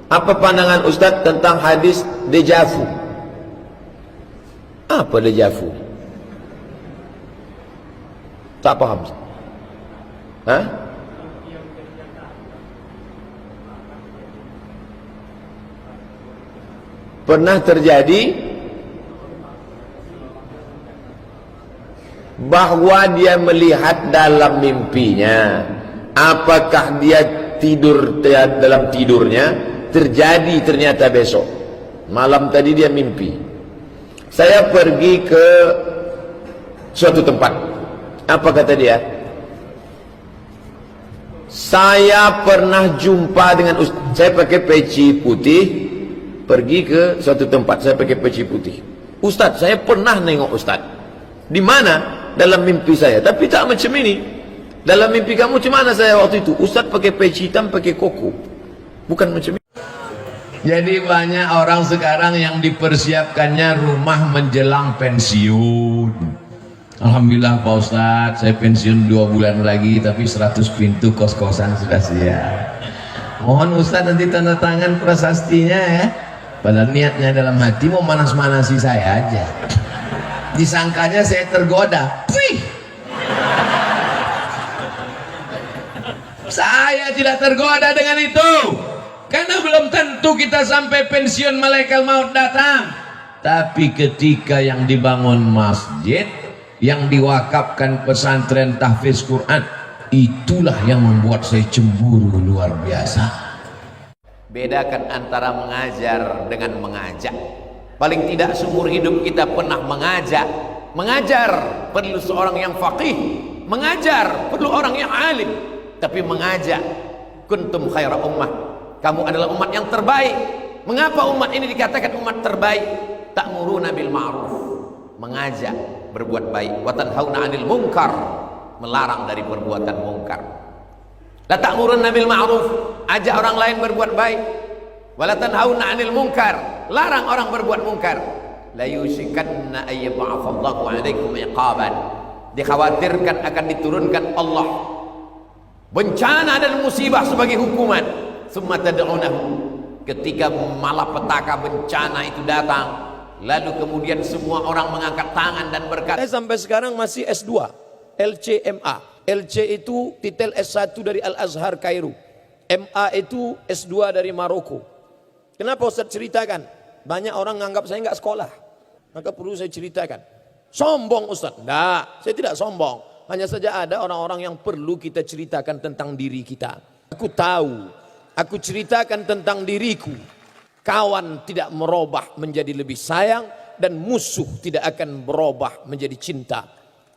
Apa pandangan Ustaz tentang hadis dejavu? Apa dejavu? Tak paham. Hah? Pernah terjadi bahwa dia melihat dalam mimpinya. Apakah dia tidur dalam tidurnya? Terjadi ternyata besok malam tadi dia mimpi, saya pergi ke suatu tempat. Apa kata dia? Saya pernah jumpa dengan Ustaz. Saya pakai peci putih, pergi ke suatu tempat, saya pakai peci putih. Ustaz, saya pernah nengok Ustaz. Di mana? Dalam mimpi saya. Tapi tak macam ini. Dalam mimpi kamu macam mana saya waktu itu? Ustaz pakai peci hitam, pakai koko. Bukan macam ini. Jadi banyak orang sekarang yang dipersiapkannya rumah menjelang pensiun. Alhamdulillah Pak Ustadz, saya pensiun 2 bulan lagi, tapi 100 pintu kos-kosan sudah siap. Mohon Ustadz nanti tanda tangan prasastinya ya. Padahal niatnya dalam hati mau manas-manasi saya aja. Disangkanya saya tergoda. Wih! Saya tidak tergoda dengan itu. Karena belum tentu kita sampai pensiun malaikat maut datang. Tapi ketika yang dibangun masjid, yang diwakafkan pesantren tahfiz Quran, itulah yang membuat saya cemburu luar biasa. Bedakan antara mengajar dengan mengajak. Paling tidak seumur hidup kita pernah mengajak. Mengajar perlu seorang yang faqih, mengajar perlu orang yang alim. Tapi mengajak, kuntum khaira ummah, kamu adalah umat yang terbaik. Mengapa umat ini dikatakan umat terbaik? Ta'muruna bil ma'ruf, mengajak berbuat baik, wa tanhauna 'anil munkar, melarang dari perbuatan mungkar. La ta'muruna bil ma'ruf, ajak orang lain berbuat baik, wa la tanhauna 'anil munkar, larang orang berbuat mungkar. La yusikanna ay yab'atsallahu 'alaikum iqaban, dikhawatirkan akan diturunkan Allah bencana dan musibah sebagai hukuman. Summa tad'unahu, ketika malapetaka bencana itu datang, lalu kemudian semua orang mengangkat tangan dan berkata, saya sampai sekarang masih S2 LCMA. LC itu titel S1 dari Al-Azhar Kairo, MA itu S2 dari Maroko. Kenapa Ustaz ceritakan? Banyak orang menganggap saya nggak sekolah, maka perlu saya ceritakan. Sombong Ustaz? Enggak, saya tidak sombong. Hanya saja ada orang-orang yang perlu kita ceritakan tentang diri kita. Aku tahu, aku ceritakan tentang diriku. Kawan tidak merubah menjadi lebih sayang, dan musuh tidak akan berubah menjadi cinta.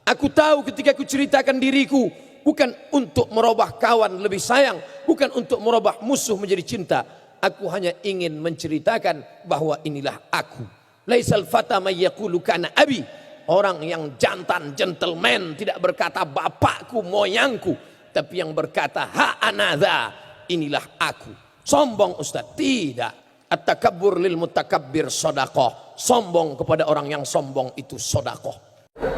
Aku tahu ketika aku ceritakan diriku, bukan untuk merubah kawan lebih sayang, bukan untuk merubah musuh menjadi cinta. Aku hanya ingin menceritakan bahwa inilah aku. Laisal fata may yaqulu kana abi. Orang yang jantan, gentleman, tidak berkata bapakku, moyangku, tapi yang berkata ha anadha, inilah aku. Sombong Ustaz? Tidak. At-takabbur lil mutakabbir sedekah. Sombong kepada orang yang sombong itu sedekah.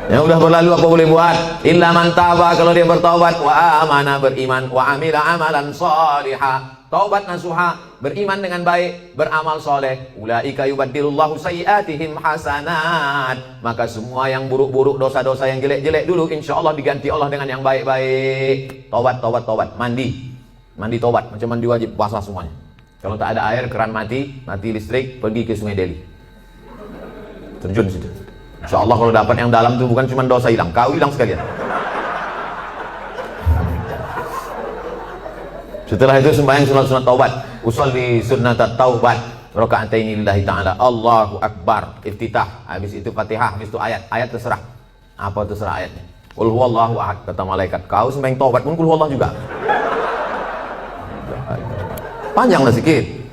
Yang udah berlalu apa boleh buat? Illa man taba, kalau dia bertaubat, wa amana, beriman, wa amila amalan salihah, taubat nasuha, beriman dengan baik, beramal soleh. Ulaika yubaddilullahu sayyiatihim hasanat, maka semua yang buruk-buruk, dosa-dosa yang jelek-jelek dulu, insya Allah diganti Allah dengan yang baik-baik. Taubat, taubat, taubat. Mandi taubat, macam mandi wajib, basah semuanya. Kalau tak ada air, keran mati listrik, pergi ke Sungai Deli, terjun situ. Insya Allah kalau dapat yang dalam itu bukan cuma dosa hilang, kau hilang sekalian. Setelah itu sembahyang sunat taubat, usolli sunnat taubat, raka'ataini lillahi ta'ala, Allahu Akbar, iftitah, habis itu Fatihah, habis itu ayat terserah. Apa terserah ayatnya? Qul huwallahu ahad, kata malaikat. Kau sembahyang taubat pun qul huwallahu juga. Panjanglah sikit.